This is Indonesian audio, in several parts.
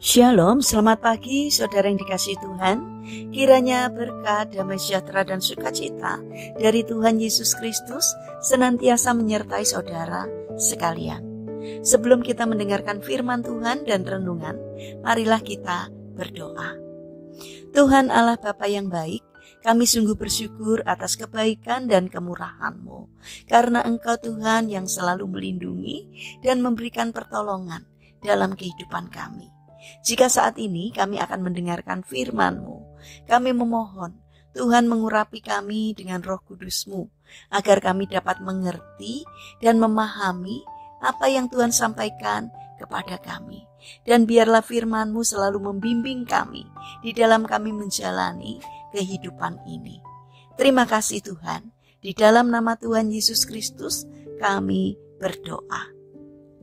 Shalom, selamat pagi saudara yang dikasihi Tuhan. Kiranya berkat, damai sejahtera dan sukacita dari Tuhan Yesus Kristus senantiasa menyertai saudara sekalian. Sebelum kita mendengarkan firman Tuhan dan renungan, marilah kita berdoa. Tuhan Allah Bapa yang baik, kami sungguh bersyukur atas kebaikan dan kemurahan-Mu, karena Engkau Tuhan yang selalu melindungi dan memberikan pertolongan dalam kehidupan kami. Jika saat ini kami akan mendengarkan firman-Mu, kami memohon Tuhan mengurapi kami dengan Roh Kudus-Mu, agar kami dapat mengerti dan memahami apa yang Tuhan sampaikan kepada kami. Dan biarlah firman-Mu selalu membimbing kami di dalam kami menjalani kehidupan ini. Terima kasih Tuhan, di dalam nama Tuhan Yesus Kristus kami berdoa.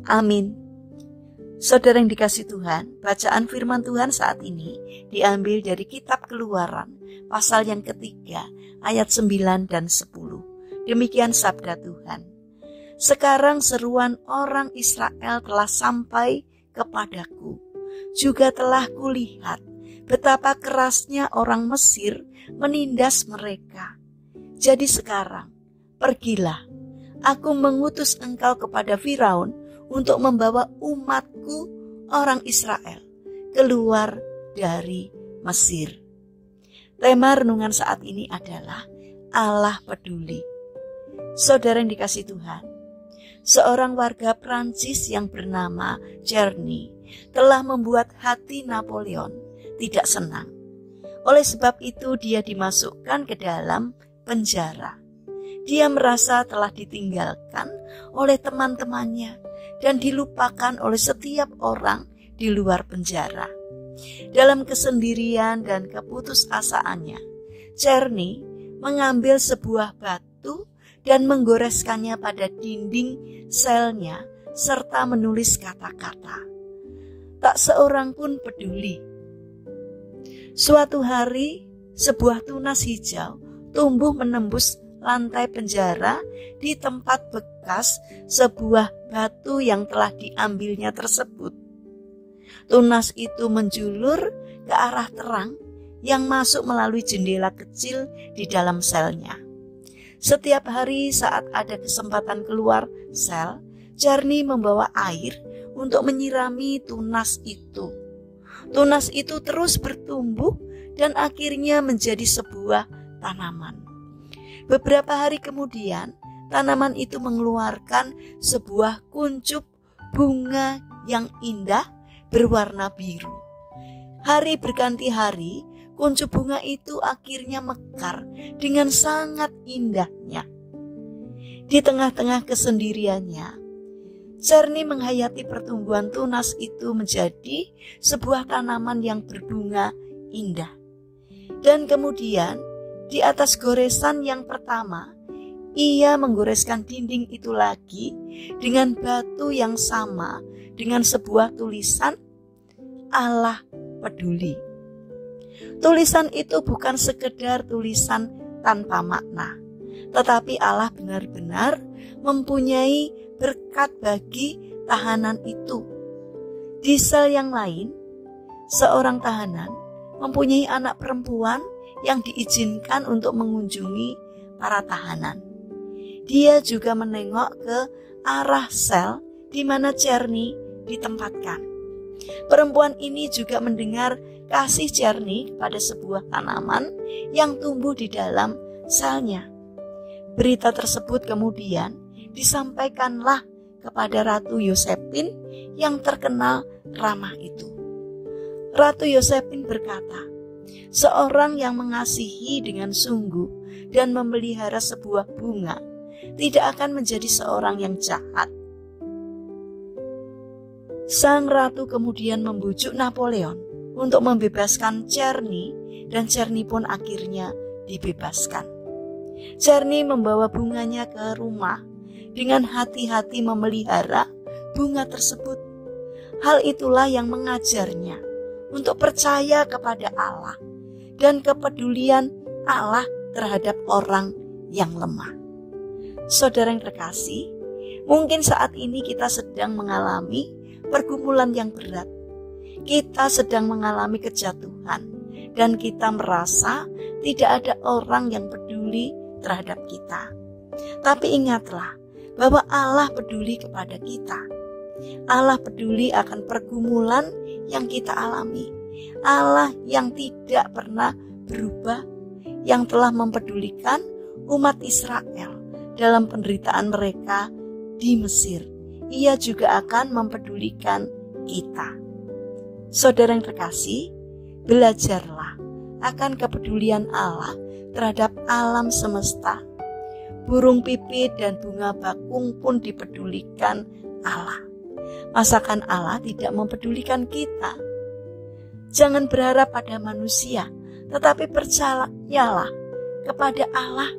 Amin. Saudara yang dikasihi Tuhan, bacaan firman Tuhan saat ini diambil dari kitab Keluaran, pasal yang ketiga, ayat 9 dan 10. Demikian sabda Tuhan. Sekarang seruan orang Israel telah sampai kepadaku. Juga telah kulihat betapa kerasnya orang Mesir menindas mereka. Jadi sekarang, pergilah, aku mengutus engkau kepada Firaun untuk membawa umatku orang Israel keluar dari Mesir. Tema renungan saat ini adalah Allah peduli. Saudara yang dikasihi Tuhan, seorang warga Prancis yang bernama Czerny telah membuat hati Napoleon tidak senang. Oleh sebab itu dia dimasukkan ke dalam penjara. Dia merasa telah ditinggalkan oleh teman-temannya dan dilupakan oleh setiap orang di luar penjara. Dalam kesendirian dan keputusasaannya, Czerny mengambil sebuah batu dan menggoreskannya pada dinding selnya serta menulis kata-kata. Tak seorang pun peduli. Suatu hari, sebuah tunas hijau tumbuh menembus lantai penjara di tempat bekas sebuah batu yang telah diambilnya tersebut. Tunas itu menjulur ke arah terang yang masuk melalui jendela kecil di dalam selnya. Setiap hari saat ada kesempatan keluar sel, Czerny membawa air untuk menyirami tunas itu. Tunas itu terus bertumbuh dan akhirnya menjadi sebuah tanaman. Beberapa hari kemudian, tanaman itu mengeluarkan sebuah kuncup bunga yang indah berwarna biru. Hari berganti hari, kuncup bunga itu akhirnya mekar dengan sangat indahnya. Di tengah-tengah kesendiriannya, Czerny menghayati pertumbuhan tunas itu menjadi sebuah tanaman yang berbunga indah. Dan kemudian, di atas goresan yang pertama, ia menggoreskan dinding itu lagi dengan batu yang sama dengan sebuah tulisan Allah peduli. Tulisan itu bukan sekedar tulisan tanpa makna, tetapi Allah benar-benar mempunyai berkat bagi tahanan itu. Di sel yang lain, seorang tahanan mempunyai anak perempuan yang diizinkan untuk mengunjungi para tahanan. Dia juga menengok ke arah sel di mana Czerny ditempatkan. Perempuan ini juga mendengar kasih Czerny pada sebuah tanaman yang tumbuh di dalam selnya. Berita tersebut kemudian disampaikanlah kepada Ratu Yosephine yang terkenal ramah itu. Ratu Yosephine berkata, seorang yang mengasihi dengan sungguh dan memelihara sebuah bunga tidak akan menjadi seorang yang jahat. Sang ratu kemudian membujuk Napoleon untuk membebaskan Czerny dan Czerny pun akhirnya dibebaskan. Czerny membawa bunganya ke rumah dengan hati-hati memelihara bunga tersebut. Hal itulah yang mengajarnya untuk percaya kepada Allah dan kepedulian Allah terhadap orang yang lemah. Saudara yang terkasih, mungkin saat ini kita sedang mengalami pergumulan yang berat. kita sedang mengalami kejatuhan dan kita merasa tidak ada orang yang peduli terhadap kita. Tapi ingatlah bahwa Allah peduli kepada kita. Allah peduli akan pergumulan yang kita alami. Allah yang tidak pernah berubah, yang telah mempedulikan umat Israel dalam penderitaan mereka di Mesir. Ia juga akan mempedulikan kita. Saudara yang terkasih, belajarlah akan kepedulian Allah terhadap alam semesta. Burung pipit dan bunga bakung pun dipedulikan Allah. Masakan Allah tidak mempedulikan kita? Jangan berharap pada manusia, tetapi percayalah kepada Allah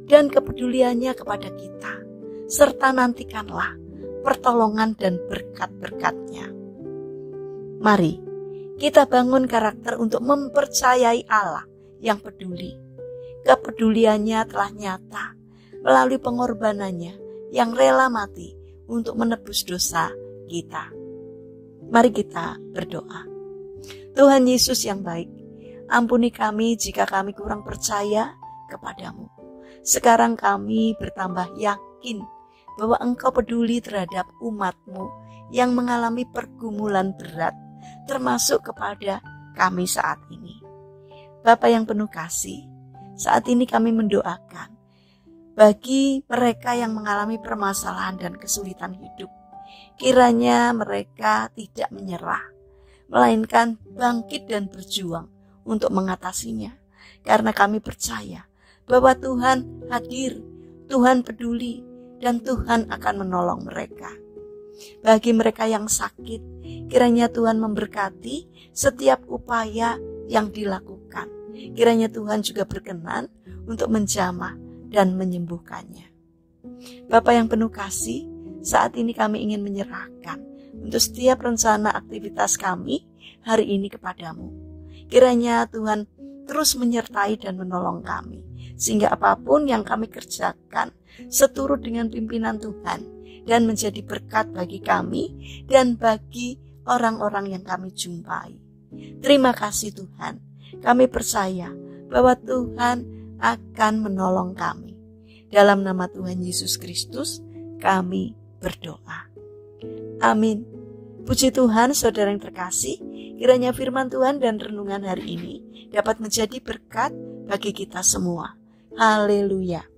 dan kepeduliannya kepada kita, serta nantikanlah pertolongan dan berkat-berkat-Nya. Mari kita bangun karakter untuk mempercayai Allah yang peduli. Kepeduliannya telah nyata melalui pengorbanannya yang rela mati untuk menebus dosa kita. Mari kita berdoa. Tuhan Yesus yang baik, ampuni kami jika kami kurang percaya kepadamu. Sekarang kami bertambah yakin bahwa Engkau peduli terhadap umat-Mu yang mengalami pergumulan berat, termasuk kepada kami saat ini. Bapa yang penuh kasih, saat ini kami mendoakan bagi mereka yang mengalami permasalahan dan kesulitan hidup. Kiranya mereka tidak menyerah, melainkan bangkit dan berjuang untuk mengatasinya. Karena kami percaya bahwa Tuhan hadir, Tuhan peduli, dan Tuhan akan menolong mereka. Bagi mereka yang sakit, kiranya Tuhan memberkati setiap upaya yang dilakukan. Kiranya Tuhan juga berkenan untuk menjamah dan menyembuhkannya. Bapa yang penuh kasih, saat ini kami ingin menyerahkan untuk setiap rencana aktivitas kami hari ini kepadamu. Kiranya Tuhan terus menyertai dan menolong kami, sehingga apapun yang kami kerjakan seturut dengan pimpinan Tuhan dan menjadi berkat bagi kami dan bagi orang-orang yang kami jumpai. Terima kasih Tuhan, kami percaya bahwa Tuhan akan menolong kami. Dalam nama Tuhan Yesus Kristus kami berdoa. Amin. Puji Tuhan, saudara yang terkasih, kiranya firman Tuhan dan renungan hari ini dapat menjadi berkat bagi kita semua. Haleluya.